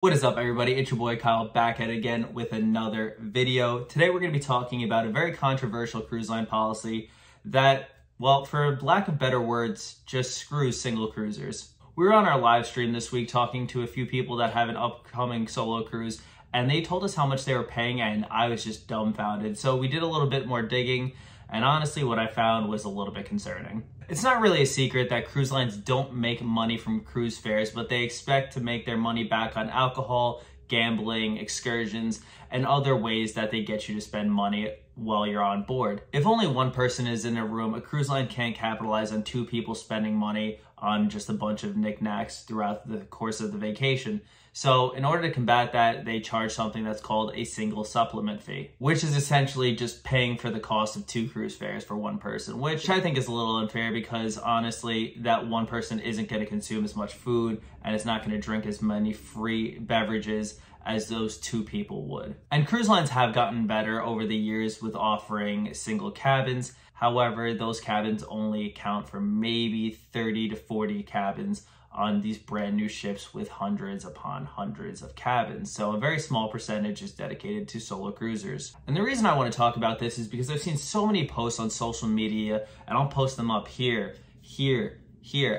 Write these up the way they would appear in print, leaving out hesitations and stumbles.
What is up, everybody? It's your boy Kyle back at it again with another video. Today we're going to be talking about a very controversial cruise line policy that, well, for lack of better words, just screws single cruisers. We were on our live stream this week talking to a few people that have an upcoming solo cruise, and they told us how much they were paying, and I was just dumbfounded. So we did a little bit more digging, and honestly what I found was a little bit concerning. It's not really a secret that cruise lines don't make money from cruise fares, but they expect to make their money back on alcohol, gambling, excursions, and other ways that they get you to spend money while you're on board. If only one person is in a room, a cruise line can't capitalize on two people spending money on just a bunch of knickknacks throughout the course of the vacation. So in order to combat that, they charge something that's called a single supplement fee, which is essentially just paying for the cost of two cruise fares for one person, which I think is a little unfair because honestly, that one person isn't going to consume as much food and is not going to drink as many free beverages as those two people would. And cruise lines have gotten better over the years with offering single cabins. However, those cabins only account for maybe 30 to 40 cabins on these brand new ships with hundreds upon hundreds of cabins. So a very small percentage is dedicated to solo cruisers. And the reason I want to talk about this is because I've seen so many posts on social media, and I'll post them up here.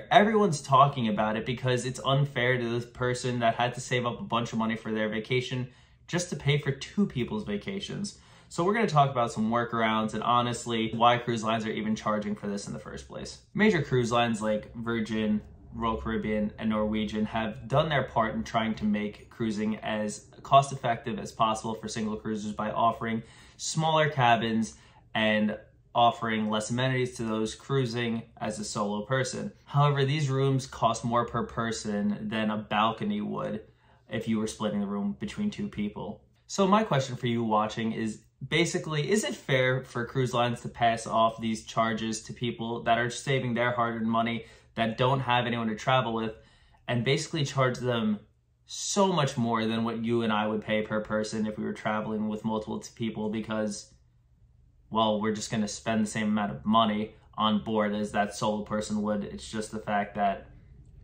Everyone's talking about it because it's unfair to this person that had to save up a bunch of money for their vacation just to pay for two people's vacations. So we're going to talk about some workarounds and honestly why cruise lines are even charging for this in the first place. Major cruise lines like Virgin, Royal Caribbean, and Norwegian have done their part in trying to make cruising as cost effective as possible for single cruisers by offering smaller cabins and offering less amenities to those cruising as a solo person. However, these rooms cost more per person than a balcony would if you were splitting the room between two people. So my question for you watching is basically, is it fair for cruise lines to pass off these charges to people that are saving their hard-earned money, that don't have anyone to travel with, and basically charge them so much more than what you and I would pay per person if we were traveling with multiple people because, well, we're just going to spend the same amount of money on board as that solo person would. It's just the fact that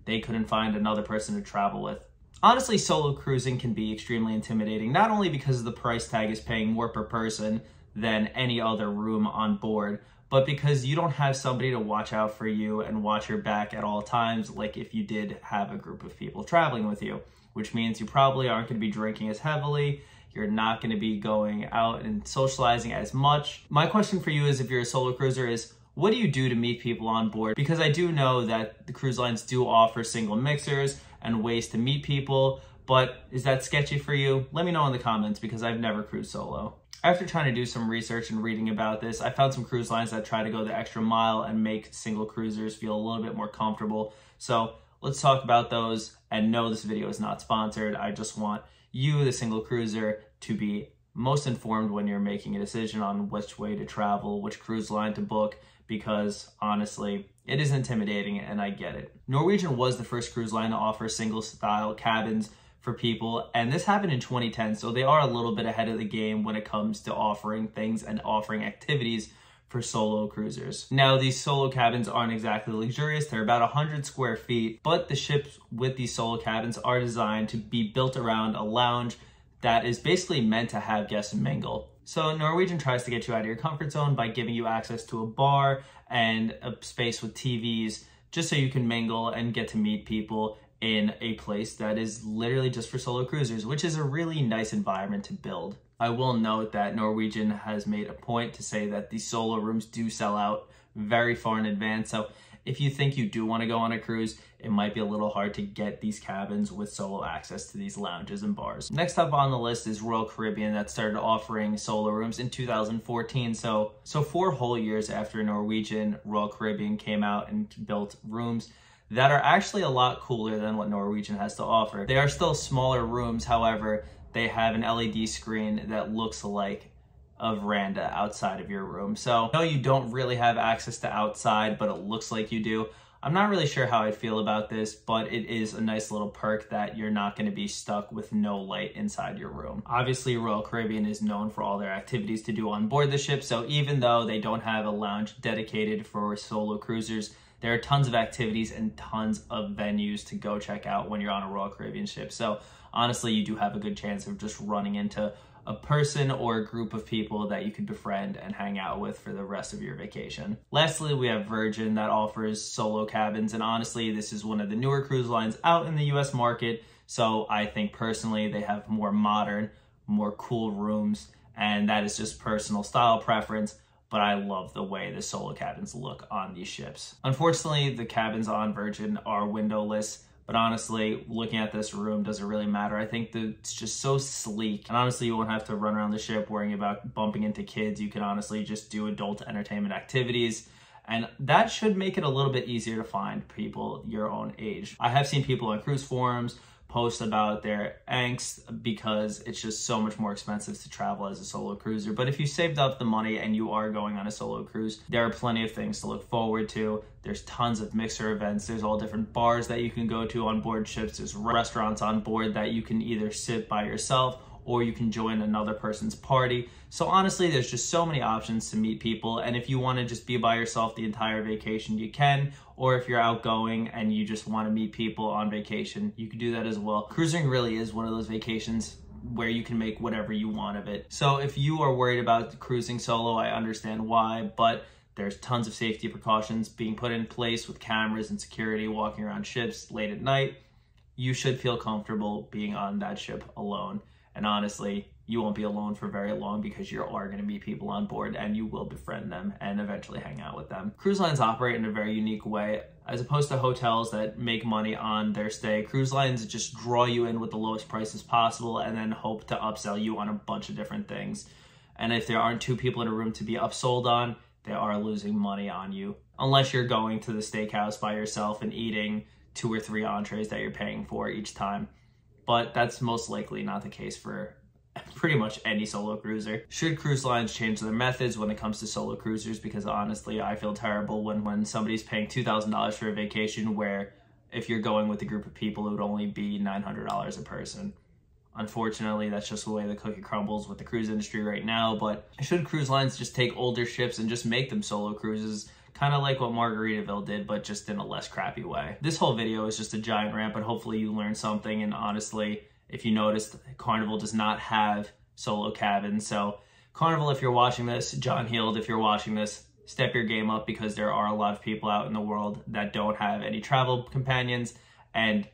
they couldn't find another person to travel with. Honestly, solo cruising can be extremely intimidating, not only because the price tag is paying more per person than any other room on board, but because you don't have somebody to watch out for you and watch your back at all times, like if you did have a group of people traveling with you, which means you probably aren't going to be drinking as heavily, you're not going to be going out and socializing as much. My question for you is, if you're a solo cruiser, is what do you do to meet people on board? Because I do know that the cruise lines do offer single mixers and ways to meet people, but is that sketchy for you? Let me know in the comments because I've never cruised solo. After trying to do some research and reading about this, I found some cruise lines that try to go the extra mile and make single cruisers feel a little bit more comfortable. So let's talk about those. And no, this video is not sponsored. I just want you, the single cruiser, to be most informed when you're making a decision on which way to travel, which cruise line to book, because honestly, it is intimidating and I get it. Norwegian was the first cruise line to offer single style cabins for people, and this happened in 2010, so they are a little bit ahead of the game when it comes to offering things and offering activities for solo cruisers. Now, these solo cabins aren't exactly luxurious. They're about 100 square feet, but the ships with these solo cabins are designed to be built around a lounge that is basically meant to have guests mingle. So Norwegian tries to get you out of your comfort zone by giving you access to a bar and a space with TVs just so you can mingle and get to meet people in a place that is literally just for solo cruisers, which is a really nice environment to build. I will note that Norwegian has made a point to say that these solo rooms do sell out very far in advance. So if you think you do want to go on a cruise, it might be a little hard to get these cabins with solo access to these lounges and bars. Next up on the list is Royal Caribbean, that started offering solo rooms in 2014. So 4 whole years after Norwegian, Royal Caribbean came out and built rooms that are actually a lot cooler than what Norwegian has to offer. They are still smaller rooms, however, they have an LED screen that looks like a veranda outside of your room. So no, you don't really have access to outside, but it looks like you do. I'm not really sure how I feel about this, but it is a nice little perk that you're not going to be stuck with no light inside your room. Obviously, Royal Caribbean is known for all their activities to do on board the ship, so even though they don't have a lounge dedicated for solo cruisers, There are tons of activities and tons of venues to go check out when you're on a Royal Caribbean ship. So honestly, you do have a good chance of just running into a person or a group of people that you could befriend and hang out with for the rest of your vacation. Lastly, we have Virgin that offers solo cabins, and honestly, this is one of the newer cruise lines out in the US market, so I think personally they have more modern, more cool rooms, and that is just personal style preference, but I love the way the solo cabins look on these ships. Unfortunately, the cabins on Virgin are windowless, but honestly, looking at this room doesn't really matter. I think that it's just so sleek. And honestly, you won't have to run around the ship worrying about bumping into kids. You can honestly just do adult entertainment activities. And that should make it a little bit easier to find people your own age. I have seen people on cruise forums post about their angst because it's just so much more expensive to travel as a solo cruiser. But if you saved up the money and you are going on a solo cruise, there are plenty of things to look forward to. There's tons of mixer events. There's all different bars that you can go to on board ships. There's restaurants on board that you can either sit by yourself or you can join another person's party. So honestly, there's just so many options to meet people. And if you want to just be by yourself the entire vacation, you can. Or if you're outgoing and you just want to meet people on vacation, you can do that as well. Cruising really is one of those vacations where you can make whatever you want of it. So if you are worried about cruising solo, I understand why, but there's tons of safety precautions being put in place with cameras and security walking around ships late at night. You should feel comfortable being on that ship alone. And honestly, you won't be alone for very long because you are going to meet people on board and you will befriend them and eventually hang out with them. Cruise lines operate in a very unique way. As opposed to hotels that make money on their stay, cruise lines just draw you in with the lowest prices possible and then hope to upsell you on a bunch of different things. And if there aren't two people in a room to be upsold on, they are losing money on you. Unless you're going to the steakhouse by yourself and eating 2 or 3 entrees that you're paying for each time. But that's most likely not the case for pretty much any solo cruiser. Should cruise lines change their methods when it comes to solo cruisers? Because honestly, I feel terrible when somebody's paying $2,000 for a vacation where if you're going with a group of people, it would only be $900 a person. Unfortunately, that's just the way the cookie crumbles with the cruise industry right now. But should cruise lines just take older ships and just make them solo cruises? Kind of like what Margaritaville did, but just in a less crappy way. This whole video is just a giant rant, but hopefully you learned something. And honestly, if you noticed, Carnival does not have solo cabins. So Carnival, if you're watching this, John Heald, if you're watching this, step your game up because there are a lot of people out in the world that don't have any travel companions, and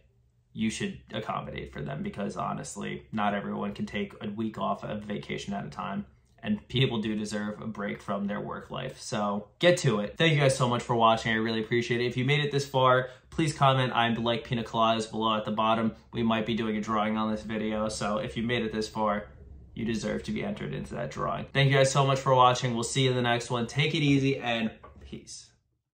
you should accommodate for them because honestly, not everyone can take a week off of vacation at a time. And people do deserve a break from their work life. So get to it. Thank you guys so much for watching. I really appreciate it. If you made it this far, please comment I like pina coladas below at the bottom. We might be doing a drawing on this video. So if you made it this far, you deserve to be entered into that drawing. Thank you guys so much for watching. We'll see you in the next one. Take it easy and peace.